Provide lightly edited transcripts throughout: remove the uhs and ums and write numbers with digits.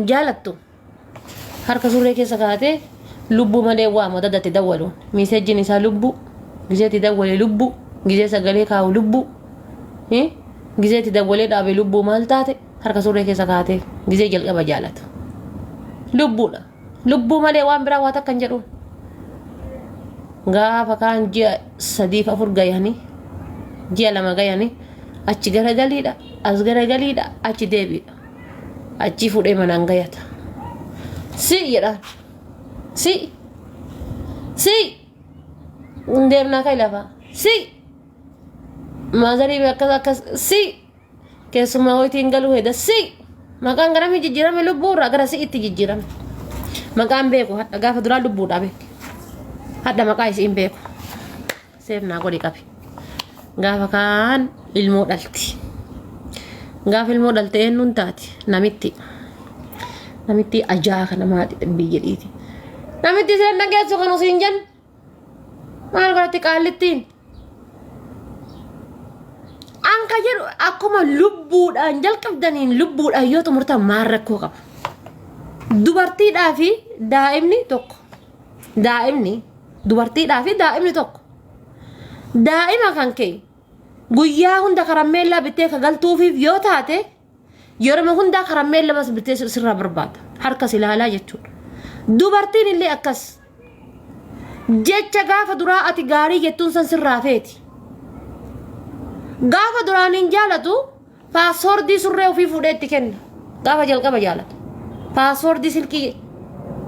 جالتو harka surree keessa kaatee lubbuu malee waa madadatti dawwaluun miisejjiin isaa lubbuu gizeeti dawwalee lubbuu gizee sagalee kaa'u lubbuu gizeeti dawwalee dhaabe lubbuu maal taate harka surree keessa kaatee gizee jalqaba jaalatu lubbuudha lubbuu malee waan biraa waa takkan jedhuun gaafa kaan ji'a 3-4 gayanii ji'a 2 gayanii achi garagaliidha as garagaliidha achi deebiidha achi fuudhee manaan gayata si jedhaan si deemnaa ka'e lafa si maazarii akkas si keessumaa ho'itiin galuu heda si maqaan garami jijjiirame lubbuurraa gara si itti jijjiirame maqaan beeku hadha gaafa duraa lubbuudha beeku hadha maqaa isiin beeku seefnaa godhi qabi gaafa kaan ilmoo dhalti gaafa ilmoo dhalte eenyuun taati namitti ajaa kana maati biyya dhiiti namitti seen dhageessu kan usiin jen maal godhatti qaallittiin anka jedhu akkuma lubbuudhaan jalqabdaniin lubbuudhaan yoo xumurtan maal rakkoo qaba dubartiidhaa fi daa'imni tokko dubartiidhaa fi daa'imni tokko daa'ima kan kee guyyaa hunda karameellaa bittee kagaltuufiif yoo taate yeroo hunda karameellaa bas bittee sirraa barbaada harkas ilaalaa jechuudha dubartiin illee akkas jecha gaafa duraa ati gaarii jettuun san sirraa feeti gaafa duraan hin jaalatu paaswoordii surree ofii fuudhee itti kenna gaafa jalqaba jaalatu paaswoordii silkii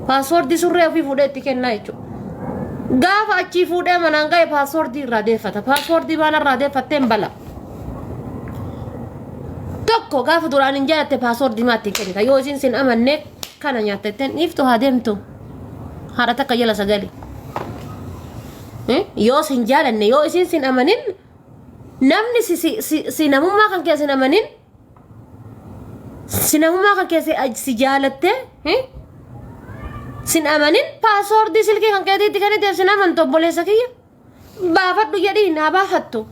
paaswoordii surree ofii fuudhee itti kenna jechuudha gaafa achii fuudhee manaan ga'e paaswoordii irraa deeffata paaswoordii waan irraa deeffatteen bala tokko gaafa duraan hin jaalatte paaswoordii maatti kennita yoo isin sin amanne kana nyaattetteen dhiiftu haa deemtu haadha takka jala sagalee yoo sin jaalanne yoo isin sin amanin namni si namummaa kan keessa sin amanin si namummaa kan keessa si jaalatte sin amanin paaswoordii silkii kan keetiitti kaniteef sin amantu obboleessa kiyya baafadhu jedhiin haa baafattu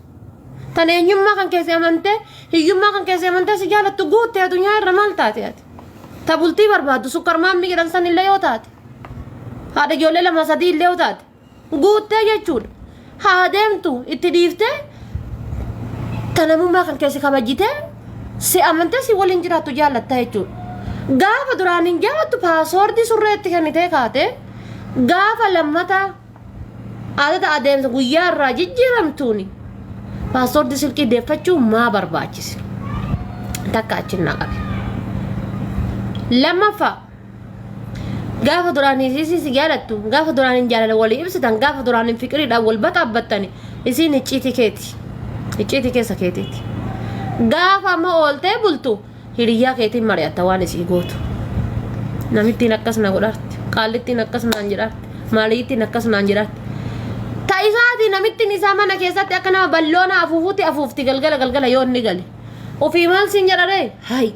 tan eenyummaa kan keessa amante hiyyummaa kan keessa amante si jaalattu guuttee addunyaa irra maal taate ati ta bultii barbaaddu sukkarmaan miidhan san illee yoo taate haadha ijoollee 2-3 illee yoo taate guuttee jechuudha haa deemtu itti dhiiftee ta namummaa kan keessa kabajjitee si amante si waliin jiraattu jaalatta jechuudha gaafa duraan hin jaalattu paaswoordii surreetti kennitee kaate gaafa lammata aadata adeemsa guyyaa irraa jijjiiramtuuni paaswoordii silkii deeffachuu maa barbaachise takka achinnaa qabe lammaffaa gaafa duraan si jaalattu gaafa duraan hin jaalala walii ibsitan gaafa duraan hin fiqiriidhaan wal baxaabbattani isiin icciitii keessa keetiiti gaafa amma ooltee bultu hiriyaa keetiin mari'atta waan isii gootu namittiin akkas na godharti qaallittiin akkas naan jedharti maaliittiin akkas naan jedharti ta'isaati namittiin isaa mana keessatti akka nama balloona afuufti galgala yoo inni gale ofii maal siin jedhare hay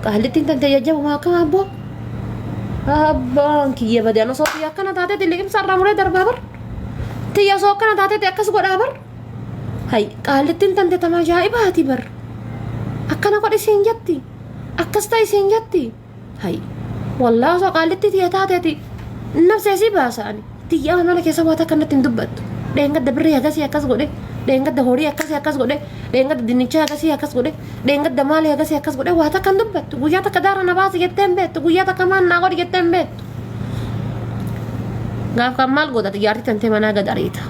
qaallittiin tante jajjabu akkama abbaan kiyya badaan osoo tiyya akkana taateeti liqimsa irraa muree darbaa bar tiyya osoo akkana taateeti akkas godhaa bar hay qaallittiin tante tama ajaa'ibaati bar akkana godhi siin jetti akkas ta'i siin jetti hay wallaa osoo qaallitti tiyya taateeti nabseesii baasa'ani tiyya mana keessa waan akkanatti hin dubbattu dheengadda birrii agasii akkas godhe dheengadda horii akkasii akkas godhe dheengadda dinnichaa agasii akkas godhe dheengadda maalii agasii akkas godhe waan takka hin dubbattu guyyaa takka daara na baasi jettee hin beektu guyyaa takka maan naa godhi jettee hin beektu gaaf kan maal godhate jaartii tantee manaa gad ariita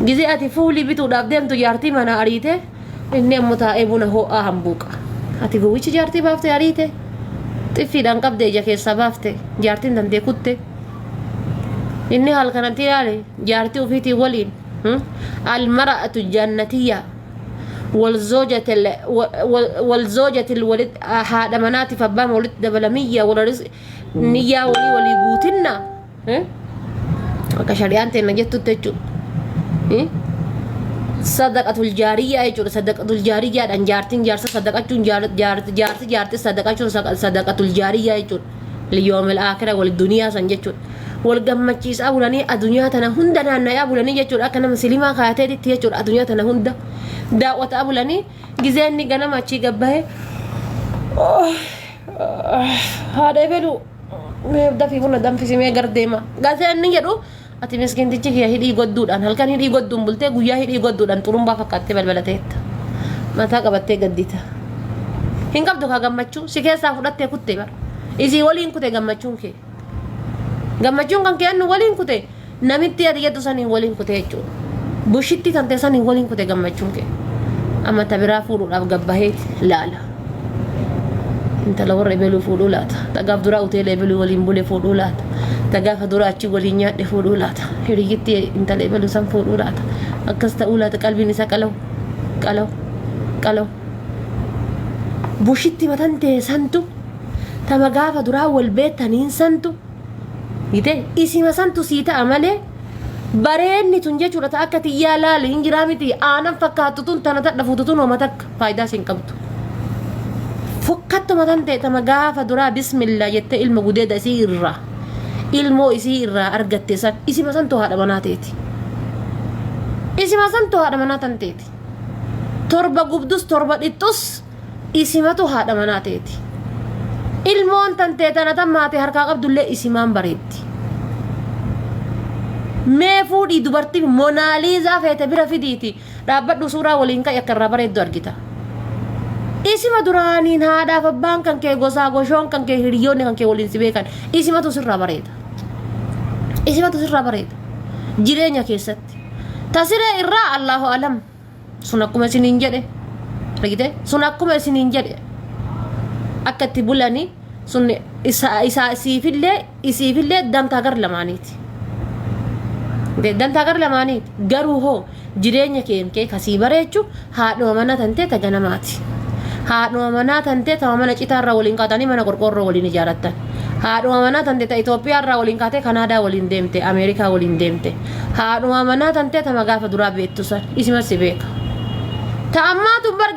gizee ati fuulii bituudhaaf deemtu jaartii manaa ariite inni ammoo taa'ee buna ho'aa hambuuqa ati gowwichi jaartii baaftee ariite xiffiidhaan qabdee ija keessaa baafte jaartiin tantee kutte inni haal kanatti ilaale jaartii ofiitii waliin المرأة الجنتية والزوجة الولد هذا مناتي فبام ولد دبلمية ولا رزق نية ولي قوتنا كشريان تنجت تجو صدقة الجارية يجور صدقة الجارية أن جارتين جارس صدقة جارت صدقة الجارية يجور ليوم الآخرة والدنيا سنجتون والجمّتشيس أولاني الدنيا تنا هندا نانا أولاني يجور أكنا مسلمة خاتي تيجور الدنيا تنا هندا دعوة أولاني جزاني جنا ما تشي جبهه هذا يبلو يبدأ في فونا دم في سمية قرديمة قالت أني يدو أتي مسكين تيجي هي هدي قدود أن هل كان هدي قدود بلتة قويا هدي قدود أن تروم بافكات بالبلتات ما تاقبت قديتها هين قبضو كاغمچو سيكيسا فدت كوتي بار إذا ولين كوتي غمچون كي غمچون كان كأنه ولين كوتي نمتي أدي يدوساني ولين كوتي جو بوشيتي تنتساني ولين كوتي غمچون كي أما تبرا فورو لاف غبهيت لا لا انت لو ريبلو فودولات تغاف درا اوتي ليبلو ولين بولي فودولات تغاف درا اتشي ولين ياد فودولات هريتي انت ليبلو سان فودولات اكستا اولات قلبي نسا قلو بوشيتي متنتي سانتو تما غاف درا والبيت تنين سانتو يته اسما سانتو سيتا عمله bareenni tun jechuudha ta akkati yaa laali hinjiraa miti aanan fakkaatu tun tana tadha fuututun homa takka faayidaa siin qabdu fokkatuma tan ta'e tama gaafa duraa bismillah jette ilma gudeeda isii irraa ilmoo isii irraa argatte san isima santu haadha manaa ta'eeti isima santu haadha manaa tan ta'eeti torba gubdus torba dhixxus isimatu haadha manaa ta'eeti ilmoon tan ta'e tana tan maatee harkaa qabdullee isimaan bareetti mee fuudhii dubartii monaaliizaa feete bira fidiiti dhaabbadhu suuraa waliin ka'e akka irraa bareeddu argita isima duraaniin haadhaaf abbaan kan kee gosaa goshoon kan kee hiriyoonni kan kee waliin si beekan isimatu sirraa bareeda jireenya keessatti tasiree irraa allahu alam sun akkuma isiniin jedhe argite sun akkuma isiniin jedhe akka itti bulanii sun isaa isiifillee dantaa gar lamaaniiti dantaa gar lamaaniiti garuu hoo jireenya kee kasii bareechu haadhuma mana tantee taganamaati haadhuma manaa tantee tama mana citaarraa waliin qaatanii mana qorqoorroo waliin ijaarattan haadhuma manaa tantee ta Itoophiyaarraa waliin kaatee Kanaadaa waliin deemte Ameerikaa waliin deemte haadhuma manaa tantee tama gaafa duraa beektu san isima si beeka ta ammaatu barga